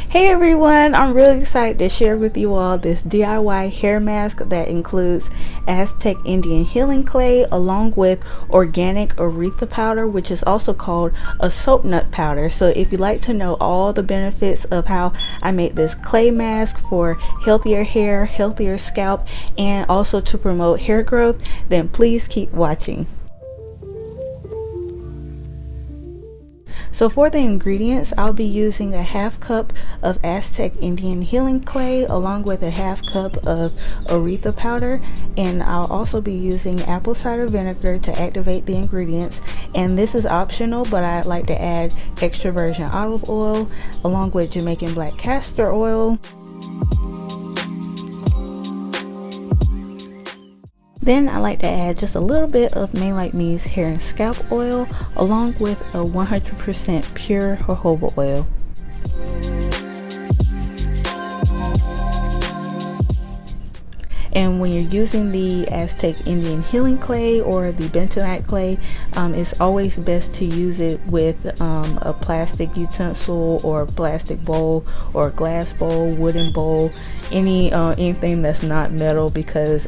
Hey everyone, I'm really excited to share with you all this DIY hair mask that includes Aztec Indian healing clay along with organic Aritha powder, which is also called a Soapnut powder. So if you'd like to know all the benefits of how I made this clay mask for healthier hair, healthier scalp, and also to promote hair growth, then please keep watching. So for the ingredients, I'll be using a half cup of Aztec Indian healing clay along with a half cup of Aritha powder, and I'll also be using apple cider vinegar to activate the ingredients. And this is optional, but I like to add extra virgin olive oil along with Jamaican black castor oil. Then I like to add just a little bit of Made Like Me's hair and scalp oil along with a 100% pure jojoba oil. And when you're using the Aztec Indian healing clay or the Bentonite clay, it's always best to use it with a plastic utensil or a plastic bowl or a glass bowl, wooden bowl, anything that's not metal, because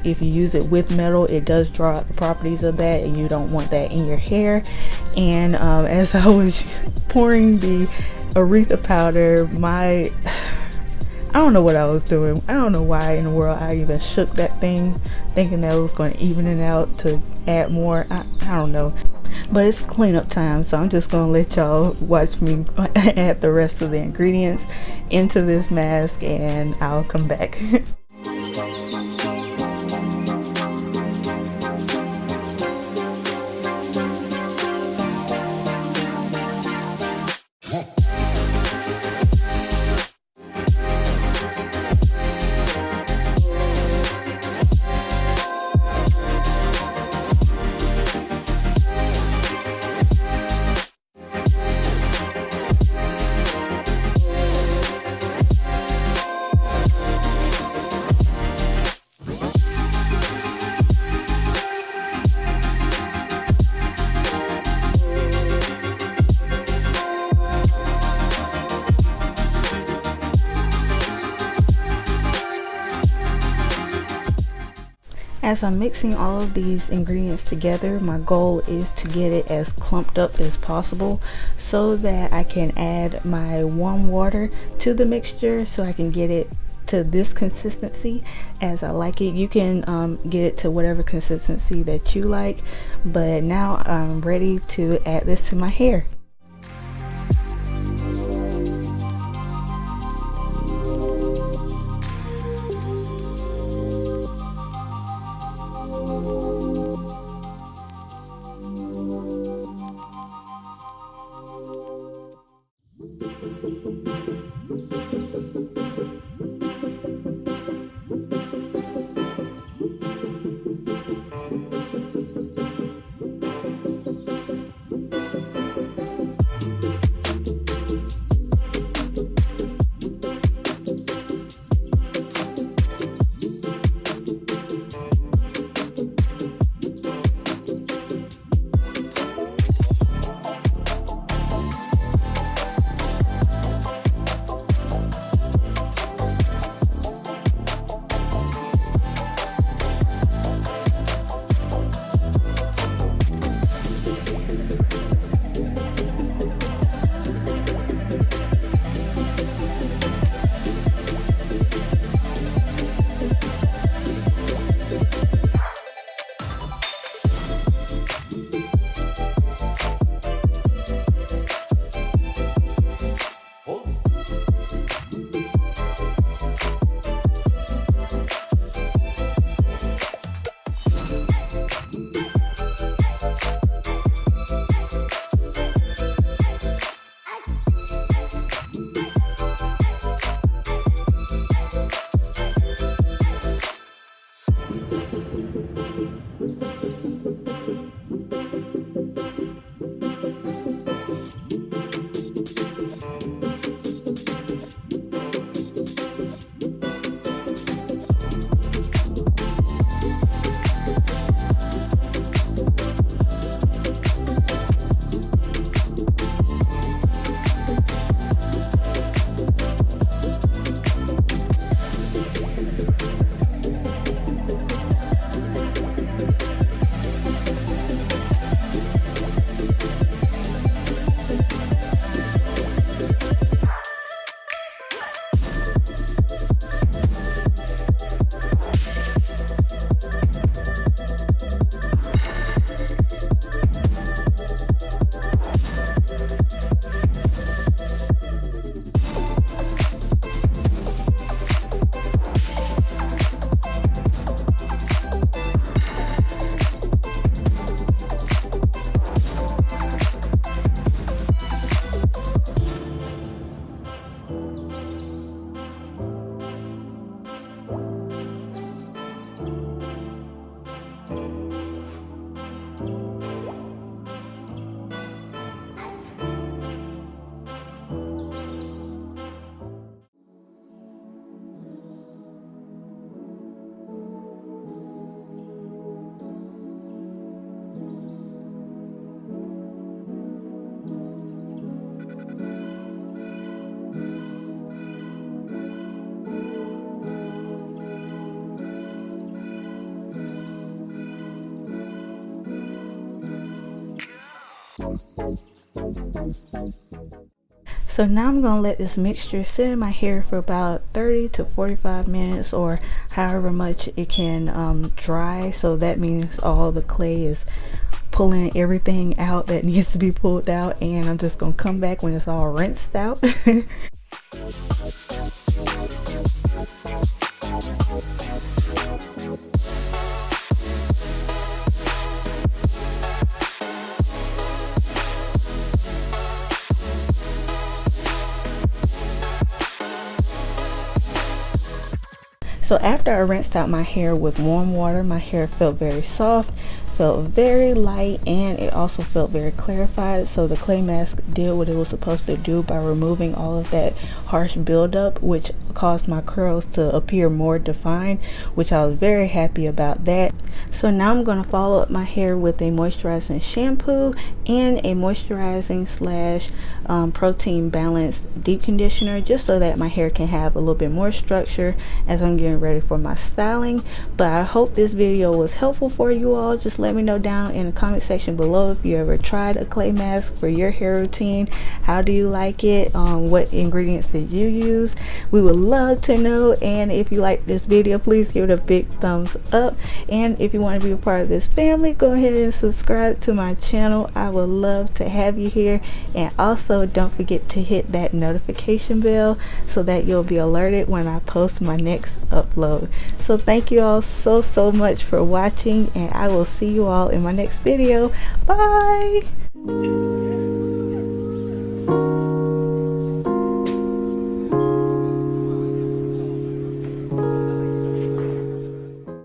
if you use it with metal, it does draw out the properties of that, and you don't want that in your hair. And as I was pouring the Aritha powder, I don't know what I was doing. I don't know why in the world I even shook that thing, thinking that it was going to even it out to add more. I don't know. But it's cleanup time, so I'm just going to let y'all watch me add the rest of the ingredients into this mask, and I'll come back. As I'm mixing all of these ingredients together, my goal is to get it as clumped up as possible so that I can add my warm water to the mixture so I can get it to this consistency as I like it. You can get it to whatever consistency that you like, but now I'm ready to add this to my hair. So now I'm going to let this mixture sit in my hair for about 30 to 45 minutes, or however much it can dry. So that means all the clay is pulling everything out that needs to be pulled out, and I'm just going to come back when it's all rinsed out. So after I rinsed out my hair with warm water, my hair felt very soft, felt very light, and it also felt very clarified. So the clay mask did what it was supposed to do by removing all of that harsh buildup, which caused my curls to appear more defined, which I was very happy about that. So now I'm going to follow up my hair with a moisturizing shampoo and a moisturizing slash protein balanced deep conditioner, just so that my hair can have a little bit more structure as I'm getting ready for my styling. But I hope this video was helpful for you all. Just let me know down in the comment section below if you ever tried a clay mask for your hair routine. How do you like it? What ingredients did you use? We would love to know. And if you like this video, please give it a big thumbs up. And if you want to be a part of this family, go ahead and subscribe to my channel. I would love to have you here. And also don't forget to hit that notification bell so that you'll be alerted when I post my next upload. So thank you all so much for watching, and I will see you all in my next video. Bye.